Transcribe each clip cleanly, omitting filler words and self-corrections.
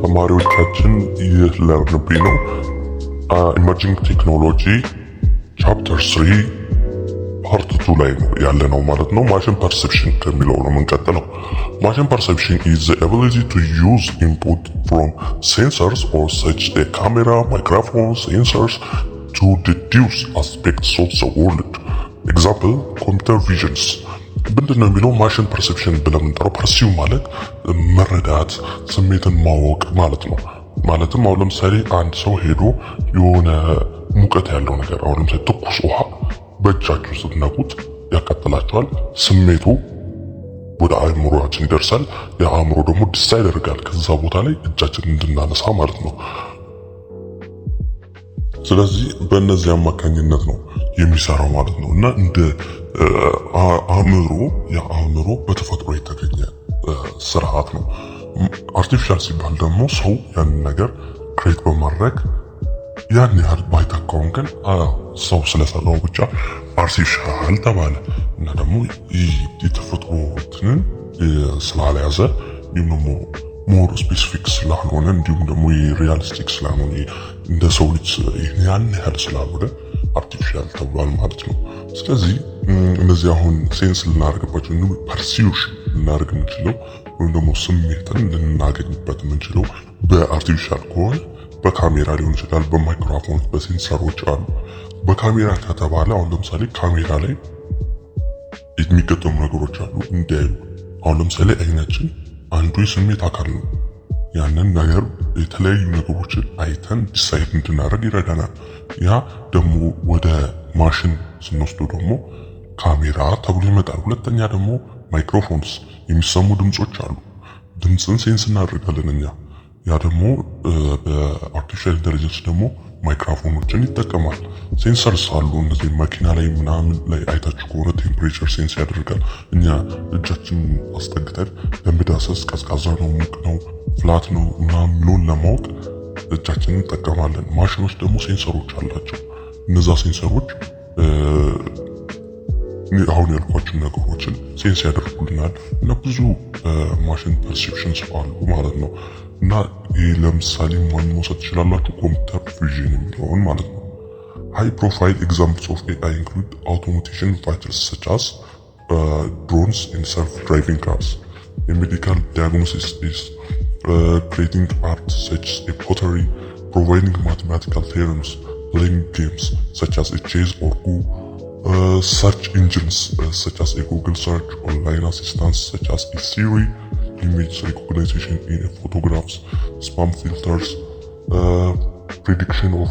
ተማሪዎቻችን እየለርንብኝ ነው። ኢመርጂንግ ቴክኖሎጂ ቻፕተር 3 ፓርት 2 ላይ ነው ያለ ነው ማለት ነው። ማሽን ፐርሰፕሽን ከሚለው ነው የምንቀጥለው። ማሽን ፐርሰፕሽን is the ability to use input from sensors or such a camera, microphone, sensors to deduce aspects of the world. Example, computer visions. ምንድነው የሚለው ማሽን ፐርሰፕሽን ብለን የምንጠራው ፐርሲው ማለት መረዳት፣ ስሜትን ማወቅ ማለት ነው። ማለትም አሁን ለምሳሌ አንድ ሰው ሄዶ የሆነ ሙቀት ያለው ነገር አሁን ለምሳሌ ትኩስ ውሃ በእጃችሁ ስትነኩት ያቃጥላችኋል። ስሜቱ ወደ አእምሮአችን ይደርሳል። የአእምሮ ደግሞ ዲሳይድ ያደርጋል ከዛ ቦታ ላይ እጃችንን እንድናነሳ ማለት ነው። ስለዚህ በእነዚህ አማካኝነት ነው የሚሰራው ማለት ነው። እና እንደ አእምሮ በተፈጥሮ የተገኘ ስርዓት ነው። አርቲፊሻል ሲባል ደግሞ ሰው ያንን ነገር ክሬት በማድረግ ያን ያህል ባይተካውን ግን ሰው ስለሰራው ብቻ አርቲፊሻል ተባለ። እና ደግሞ የተፈጥሮ እንትንን ስላልያዘ ወይም ደግሞ ሞር ስፔሲፊክ ስላልሆነ እንዲሁም ደግሞ ሪያሊስቲክ ስላልሆነ እንደ ሰው ልጅ ያን ያህል ስላልሆነ አርቲፊሻል ተብሏል ማለት ነው። ስለዚህ እነዚህ አሁን ሴንስ ልናደርግባቸው ፐርሲውሽ ልናደርግ የምንችለው ወይም ደግሞ ስሜትን ልናገኝበት የምንችለው በአርቲፊሻል ከሆነ በካሜራ ሊሆን ይችላል፣ በማይክሮፎን፣ በሴንሰሮች አሉ። በካሜራ ከተባለ አሁን ለምሳሌ ካሜራ ላይ የሚገጠሙ ነገሮች አሉ እንዲያዩ። አሁን ለምሳሌ አይናችን አንዱ የስሜት አካል ነው። ያንን ነገር የተለያዩ ነገሮችን አይተን ዲሳይድ እንድናደርግ ይረዳናል። ያ ደግሞ ወደ ማሽን ስንወስደው ደግሞ ካሜራ ተብሎ ይመጣል። ሁለተኛ ደግሞ ማይክሮፎንስ፣ የሚሰሙ ድምጾች አሉ። ድምፅን ሴንስ እናደርጋለን እኛ። ያ ደግሞ በአርቲፊሻል ኢንተለጀንስ ደግሞ ማይክሮፎኖችን ይጠቀማል። ሴንሰርስ አሉ። እነዚህ መኪና ላይ ምናምን ላይ አይታችሁ ከሆነ ቴምፕሬቸር ሴንስ ያደርጋል። እኛ እጃችን አስጠግተን ለመዳሰስ ቀዝቃዛ ነው፣ ሙቅ ነው፣ ፍላት ነው ምናምን ለማወቅ እጃችንን እንጠቀማለን። ማሽኖች ደግሞ ሴንሰሮች አላቸው። እነዛ ሴንሰሮች አሁን ያልኳችሁ ነገሮችን ሴንስ ያደርጉልናል። እና ብዙ ማሽን ፐርሴፕሽንስ አሉ ማለት ነው። እና ይህ ለምሳሌ ማን መውሰድ ትችላላችሁ? ኮምፒውተር ቪዥን የሚለውን ማለት ነው። ሃይ ፕሮፋይል ኤግዛምፕልስ ኦፍ ኤአይ ኢንክሉድ አውቶሜሽን ቫይታልስ ሰች አስ drones and self-driving cars. In medical diagnosis is creating art such as a pottery, providing mathematical theorems, playing games such as a chess or Go, search engines such as a Google search, online assistants such as a Siri, image recognition in photographs, spam filters, prediction of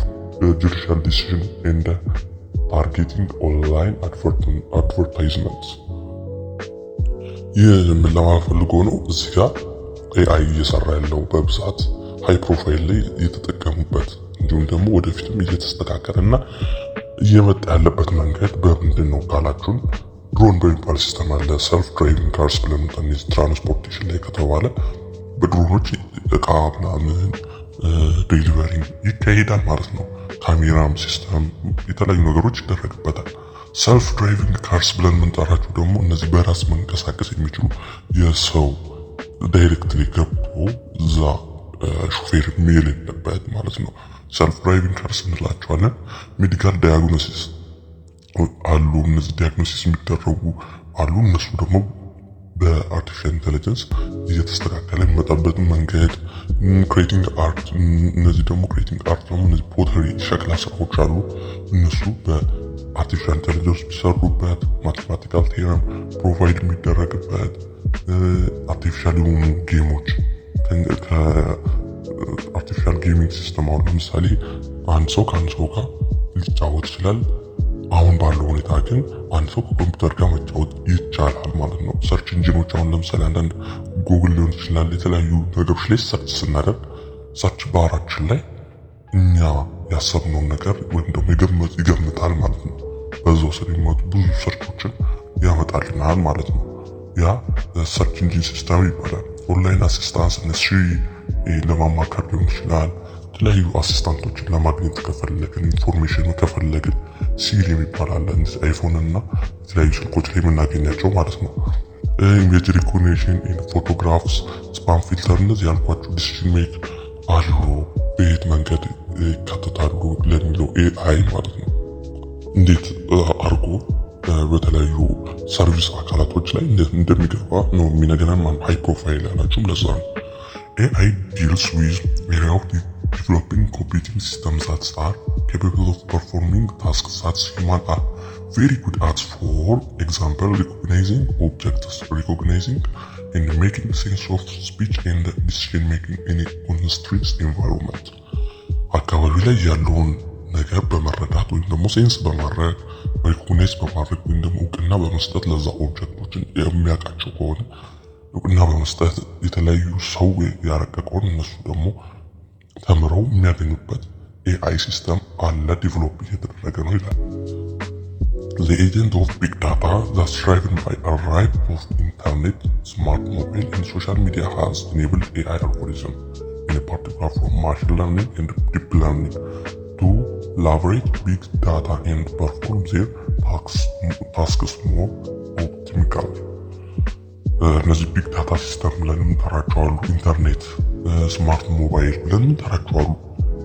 judicial decision, and targeting online advertisements. ይህ ምን ለማፈልጎ ነው? እዚህ ጋር ኤአይ እየሰራ ያለው በብዛት ሃይ ፕሮፋይል ላይ እየተጠቀሙበት እንዲሁም ደግሞ ወደፊትም እየተስተካከለና እየመጣ ያለበት መንገድ በምንድን ነው ካላችሁን፣ ድሮን በሚባል ሲስተም አለ። ሰልፍ ድራይቪንግ ካርስ ብለን እነዚህ ትራንስፖርቴሽን ላይ ከተባለ በድሮኖች እቃ ምናምን ዴሊቨሪ ይካሄዳል ማለት ነው። ካሜራም ሲስተም የተለያዩ ነገሮች ይደረግበታል። ሰልፍ ድራይቪንግ ካርስ ብለን የምንጠራቸው ደግሞ እነዚህ በራስ መንቀሳቀስ የሚችሉ የሰው ዳይሬክትሊ ገብቶ እዛ ሹፌር ሜል የለበት ማለት ነው። ሰልፍ ድራይቪንግ ካርስ እንላቸዋለን። ሜዲካል ዳያግኖሲስ አሉ። እነዚህ ዳያግኖሲስ የሚደረጉ አሉ። እነሱ ደግሞ በአርቲፊሻል ኢንተለጀንስ እየተስተካከለ የሚመጣበትን መንገድ። ክሬቲንግ አርት፣ እነዚህ ደግሞ ክሬቲንግ አርት ደግሞ እነዚህ ፖተሪ ሸክላ ስራዎች አሉ። እነሱ በአርቲፊሻል ኢንተለጀንስ የሚሰሩበት፣ ማቴማቲካል ቴረም ፕሮቫይድ የሚደረግበት፣ አርቲፊሻል የሆኑ ጌሞች ከአርቲፊሻል ጌሚንግ ሲስተም አሁን ለምሳሌ አንድ ሰው ከአንድ ሰው ጋር ሊጫወት ይችላል። አሁን ባለው ሁኔታ ግን አንድ ሰው ከኮምፒውተር ጋር መጫወት ይቻላል ማለት ነው። ሰርች ኢንጂኖች አሁን ለምሳሌ አንዳንድ ጉግል ሊሆን ይችላል የተለያዩ ነገሮች ላይ ሰርች ስናደርግ ሰርች ባራችን ላይ እኛ ያሰብነውን ነገር ወይም ደግሞ ይገምታል ማለት ነው። በዛው ስር የሚመጡ ብዙ ሰርቾችን ያመጣልናል ማለት ነው። ያ ሰርች ኢንጂን ሲስተም ይባላል። ኦንላይን አሲስታንስ እነሱ ለማማከር ሊሆን ይችላል። የተለያዩ አሲስታንቶችን ለማግኘት ከፈለግን፣ ኢንፎርሜሽን ከፈለግን ሲሪ የሚባል አለ። አይፎን እና የተለያዩ ስልኮች ላይ የምናገኛቸው ማለት ነው። ኢሜጅ ሪኮግኒሽን፣ ፎቶግራፍስ፣ ስፓም ፊልተር፣ እነዚህ ያልኳቸው ዲሲዥን ሜክ አሉ በየት መንገድ ይካተታሉ ለሚለው ኤአይ ማለት ነው። እንዴት አርጎ በተለያዩ ሰርቪስ አካላቶች ላይ እንደሚገባ ነው የሚነገረን ማለት ሃይ ፕሮፋይል ያላችሁም ለዛ ነው። AI deals with area of developing computing systems that are capable of performing tasks that humans are very good at. For example, recognizing objects, recognizing and making sense of speech and decision making in a constrained environment. አካባቢ ላይ ያለውን ነገር በመረዳት ወይም ደግሞ ሴንስ በማድረግ ሪኮግናይዝ በማድረግ ወይም ደግሞ እውቅና በመስጠት ለዛ ኦብጀክቶችን የሚያውቃቸው ከሆነ እውቅና በመስጠት የተለያዩ ሰው ያረቀቀውን እነሱ ደግሞ ተምረው የሚያገኙበት ኤአይ ሲስተም አለ ዲቨሎፕ እየተደረገ ነው ይላል። The agent of big data that's driven by a ripe of internet, smart mobile and social media has enabled AI algorithm in a particular from machine learning and deep learning to leverage big data and perform their tasks more optimally. እነዚህ ቢግ ዳታ ሲስተም ብለን የምንጠራቸው አሉ። ኢንተርኔት፣ ስማርት ሞባይል ብለን የምንጠራቸው አሉ።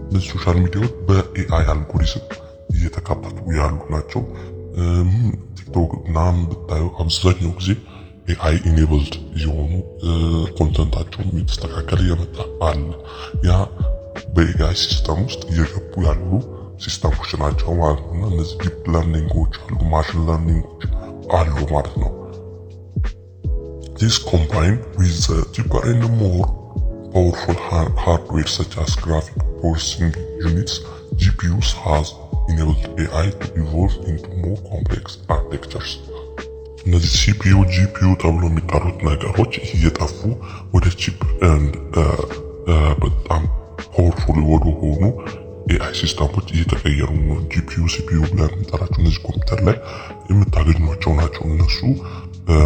እነዚህ ሶሻል ሚዲያዎች በኤአይ አልጎሪዝም እየተካተቱ ያሉ ናቸው። ቲክቶክ ምናምን ብታዩ አብዛኛው ጊዜ ኤአይ ኢኔብልድ የሆኑ ኮንተንታቸውም የተስተካከለ እየመጣ አለ። ያ በኤአይ ሲስተም ውስጥ እየገቡ ያሉ ሲስተሞች ናቸው ማለት ነው። እነዚህ ዲፕ ለርኒንጎች አሉ፣ ማሽን ለርኒንጎች አሉ ማለት ነው። This combined with the cheaper and more powerful hardware such as graphic processing units, GPUs has enabled AI to evolve into more complex architectures. እነዚህ ሲፒዩ ጂፒዩ ተብሎ የሚጠሩት ነገሮች እየጠፉ ወደ ቺፕ በጣም ፓወርፉል ወደ ሆኑ ኤአይ ሲስተሞች እየተቀየሩ ነው። ጂፒዩ ሲፒዩ ብለን የምንጠራቸው እነዚህ ኮምፒውተር ላይ የምታገኟቸው ናቸው። እነሱ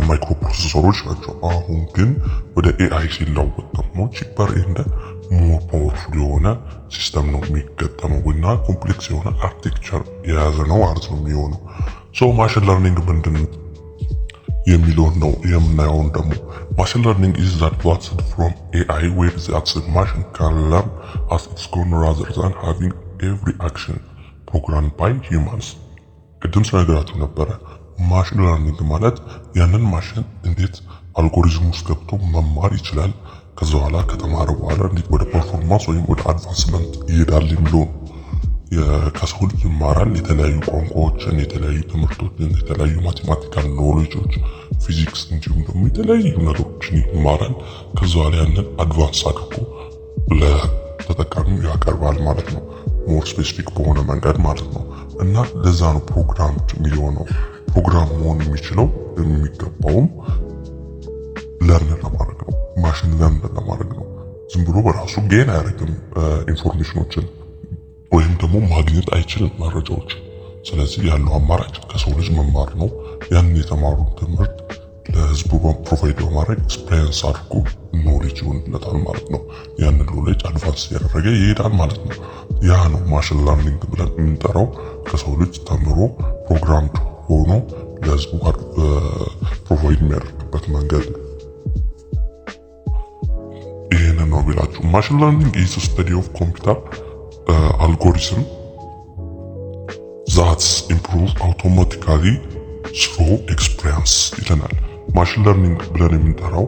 ማይክሮ ፕሮሰሰሮች ናቸው። አሁን ግን ወደ ኤአይ ሲለወጥ ደግሞ ቺፐር ኤንድ ሞር ፓወርፉል የሆነ ሲስተም ነው የሚገጠመው እና ኮምፕሌክስ የሆነ አርኪቴክቸር የያዘ ነው ማለት ነው የሚሆነው። ሶ ማሽን ለርኒንግ ምንድን ነው የሚለውን ነው የምናየውን ደግሞ ማሽን ለርኒንግ is advanced from AI where the machine can learn as it's gone rather than having every action programmed by humans። ቅድም ስለነገራችሁ ነበረ ማሽን ለርኒንግ ማለት ያንን ማሽን እንዴት አልጎሪዝም ውስጥ ገብቶ መማር ይችላል፣ ከዛ በኋላ ከተማረ በኋላ እንዴት ወደ ፐርፎርማንስ ወይም ወደ አድቫንስመንት ይሄዳል የሚለው ከሰው ልጅ ይማራል። የተለያዩ ቋንቋዎችን፣ የተለያዩ ትምህርቶችን፣ የተለያዩ ማቴማቲካል ኖሌጆች፣ ፊዚክስ እንዲሁም ደግሞ የተለያዩ ነገሮችን ይማራል። ከዛ በኋላ ያንን አድቫንስ አድርጎ ለተጠቃሚው ያቀርባል ማለት ነው፣ ሞር ስፔሲፊክ በሆነ መንገድ ማለት ነው። እና ለዛ ነው ፕሮግራም የሚሆነው። ፕሮግራም መሆን የሚችለው የሚገባውም ለርን ለማድረግ ነው፣ ማሽን ለርን ለማድረግ ነው። ዝም ብሎ በራሱ ጌን አያደርግም ኢንፎርሜሽኖችን ወይም ደግሞ ማግኘት አይችልም መረጃዎች። ስለዚህ ያለው አማራጭ ከሰው ልጅ መማር ነው። ያንን የተማሩን ትምህርት ለህዝቡ ፕሮቫይድ በማድረግ ኤክስፔሪየንስ አድርጎ ኖሌጅ ይሆንለታል ማለት ነው። ያንን ኖሌጅ አድቫንስ እያደረገ ይሄዳል ማለት ነው። ያ ነው ማሽን ለርኒንግ ብለን የምንጠራው። ከሰው ልጅ ተምሮ ፕሮግራም ሆኖ ለህዝቡ ጋር ፕሮቫይድ የሚያደርግበት መንገድ ይህንን ነው ቢላችሁ። ማሽን ለርኒንግ ኢዝ ስተዲ ኦፍ ኮምፒውተር algorithm that improve automatically through experience ይለናል። ማሽን ለርኒንግ ብለን የምንጠራው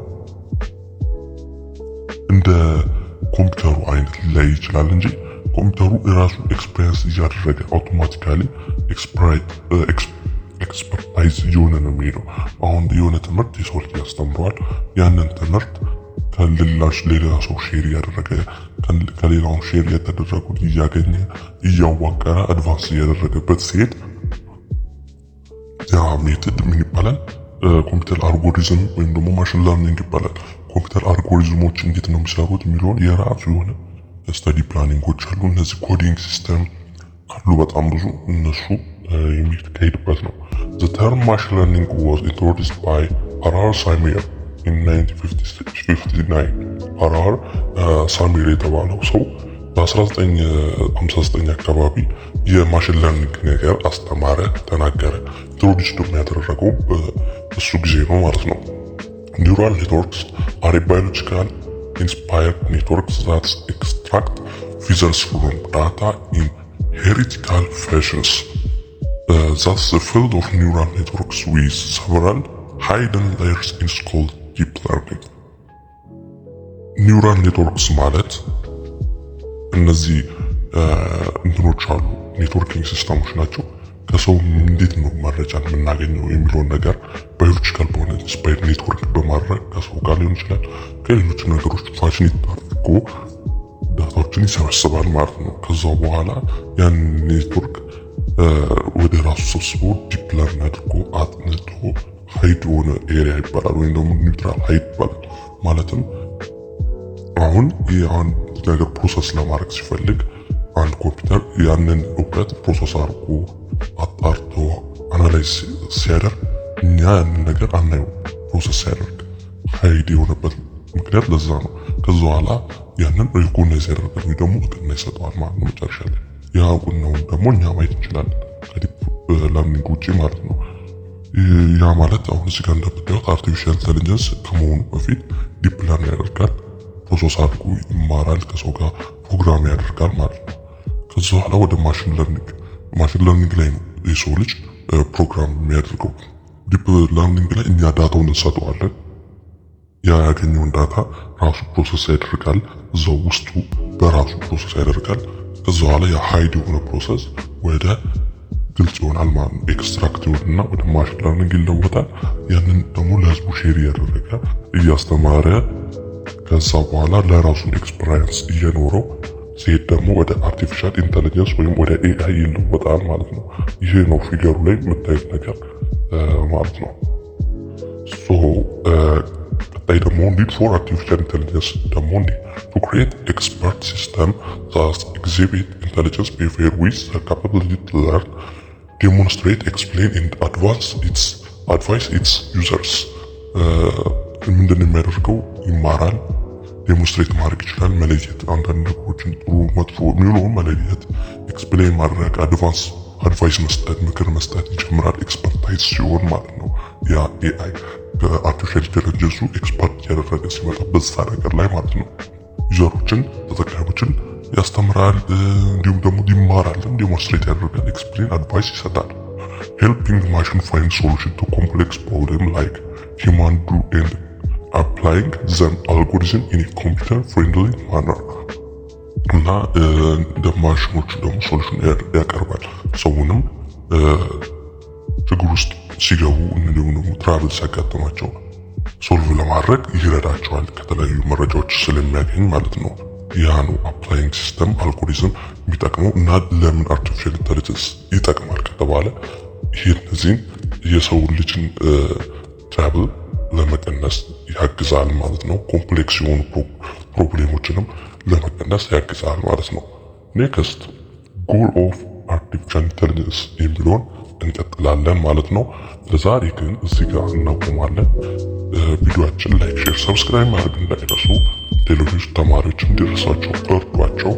እንደ ኮምፒውተሩ አይነት ላይ ይችላል እንጂ ኮምፒውተሩ የራሱ ኤክስፔሪየንስ እያደረገ አውቶማቲካሊ ኤክስፐርታይዝ እየሆነ ነው የሚሄደው። አሁን የሆነ ትምህርት የሰው ልጅ ያስተምረዋል። ያንን ትምህርት ከሌላ ሰው ሼር እያደረገ ከሌላውን ሼር የተደረጉት እያገኘ እያዋቀረ አድቫንስ እያደረገበት ሲሄድ ያ ሜትድ ምን ይባላል? ኮምፒውተር አልጎሪዝም ወይም ደግሞ ማሽን ለርኒንግ ይባላል። ኮምፒውተር አልጎሪዝሞች እንዴት ነው የሚሰሩት የሚለውን የራሱ የሆነ ስተዲ ፕላኒንጎች አሉ። እነዚህ ኮዲንግ ሲስተም አሉ በጣም ብዙ፣ እነሱ የሚካሄድበት ነው። The term machine learning was introduced by Arar Samir in 1959 አራር ሳሚር የተባለው ሰው በ1959 አካባቢ የማሽን ለርኒንግ ነገር አስተማረ፣ ተናገረ። ኢንትሮዲዩስ ደግሞ ያደረገው እሱ ጊዜ ነው ማለት ነው። ኒውራል ኔትወርክስ አር ባዮሎጂካል ኢንስፓየርድ ኔትወርክስ that extract extract features from data in hierarchical fashions. Thus, the field of neural networks with several hidden layers is called deep learning. ኒውራል ኔትወርክስ ማለት እነዚህ እንትኖች አሉ፣ ኔትወርኪንግ ሲስተሞች ናቸው። ከሰው እንዴት ነው መረጃን የምናገኘው የሚለውን ነገር ባዮሎጂካል በሆነ ስፓይድ ኔትወርክ በማድረግ ከሰው ጋር ሊሆን ይችላል ከሌሎች ነገሮች ፋሽኒት አድርጎ ዳታዎችን ይሰበስባል ማለት ነው። ከዛ በኋላ ያን ኔትወርክ ወደ ራሱ ሰብስቦ ዲፕ ለርን አድርጎ አጥንቶ ሃይድ የሆነ ኤሪያ ይባላል፣ ወይም ደግሞ ኒውትራል ሃይድ ይባላል። ማለትም አሁን ይሄን ነገር ፕሮሰስ ለማድረግ ሲፈልግ አንድ ኮምፒውተር ያንን እውቀት ፕሮሰስ አድርጎ አጣርቶ አናላይዝ ሲያደርግ እኛ ያንን ነገር አናየው። ፕሮሰስ ሲያደርግ ሃይድ የሆነበት ምክንያት ለዛ ነው። ከዛ በኋላ ያንን ሪኮግናይዝ ያደርጋል ወይ ደግሞ እውቅና ይሰጠዋል ማለት ነው። መጨረሻ ላይ ያ እውቅናውን ደግሞ እኛ ማየት እንችላለን ከዲፕ ለርኒንግ ውጪ ማለት ነው። ያ ማለት አሁን እዚህ ጋር እንደምታዩት አርቲፊሻል ኢንተለጀንስ ከመሆኑ በፊት ዲፕ ለርን ያደርጋል፣ ፕሮሰስ አድርጎ ይማራል፣ ከሰው ጋር ፕሮግራም ያደርጋል ማለት ነው። ከዛ በኋላ ወደ ማሽን ለርኒንግ ላይ ነው የሰው ልጅ ፕሮግራም የሚያደርገው። ዲፕ ለርኒንግ ላይ እኛ ዳታውን እንሰጠዋለን፣ ያ ያገኘውን ዳታ ራሱ ፕሮሰስ ያደርጋል፣ እዛው ውስጡ በራሱ ፕሮሰስ ያደርጋል። ከዛ በኋላ ያ ሃይድ የሆነ ፕሮሰስ ወደ ግልጽ ይሆናል ማለት ነው። ኤክስትራክት ይሆንና ወደ ማሽን ለርኒንግ ይለወጣል። ያንን ደግሞ ለህዝቡ ሼር እያደረገ እያስተማረ ከዛ በኋላ ለራሱን ኤክስፒሪየንስ እየኖረው ሲሄድ ደግሞ ወደ አርቲፊሻል ኢንተለጀንስ ወይም ወደ ኤአይ ይለወጣል ማለት ነው። ይሄ ነው ፊገሩ ላይ የምታዩት ነገር ማለት ነው። ሶ ቀጣይ ደግሞ ኒድ ፎር አርቲፊሻል ኢንተለጀንስ ደግሞ to create expert system that exhibit intelligence behavior with the capability to learn, demonstrate, explain and advise its users. ምንድን ነው የሚያደርገው? ይማራል፣ ዴሞንስትሬት ማድረግ ይችላል፣ መለየት አንዳንድ ነገሮችን ጥሩ መጥፎ የሚሆነውን መለየት፣ ኤክስፕሌን ማድረግ፣ አድቫይስ መስጠት፣ ምክር መስጠት ይጀምራል። ኤክስፐርታይዝ ሲሆን ማለት ነው። ያ ኤአይ ከአርቲፊሻል ኢንተለጀንሱ ኤክስፐርት እያደረገ ሲመጣ በዛ ነገር ላይ ማለት ነው ዩዘሮችን ተጠቃሚዎችን ያስተምራል፣ እንዲሁም ደግሞ ይማራል፣ ዴሞንስትሬት ያደርጋል፣ ኤክስፕሌን አድቫይስ ይሰጣል። ሄልፒንግ ማሽን ፋይንድ ሶሉሽን ቱ ኮምፕሌክስ ፕሮብሌም ላይክ ሂውማን ዱ ኤንድ applying the algorithm in a computer friendly manner እና ለማሽኖቹ ደግሞ ሶሉሽን ያቀርባል። ሰውንም ችግር ውስጥ ሲገቡ እንዲሁም ደግሞ ትራቭል ሲያጋጥማቸው ሶልቭ ለማድረግ ይረዳቸዋል ከተለያዩ መረጃዎች ስለሚያገኝ ማለት ነው። ያ ነው አፕላይንግ ሲስተም አልጎሪዝም የሚጠቅመው። እና ለምን አርቲፊሻል ኢንተለጀንስ ይጠቅማል ከተባለ ይሄ እነዚህን የሰው ልጅን ትራቭል ለመቀነስ ያግዛል ማለት ነው። ኮምፕሌክስ የሆኑ ፕሮብሌሞችንም ለመቀነስ ያግዛል ማለት ነው። ኔክስት ጎል ኦፍ አርቲፊሻል ኢንተለጀንስ የሚለውን እንቀጥላለን ማለት ነው። ለዛሬ ግን እዚህ ጋር እናቆማለን። ቪዲዮአችን ላይክ፣ ሼር፣ ሰብስክራይብ ማድረግ እንዳይረሱ። ሌሎች ተማሪዎች እንዲደርሳቸው እርዷቸው።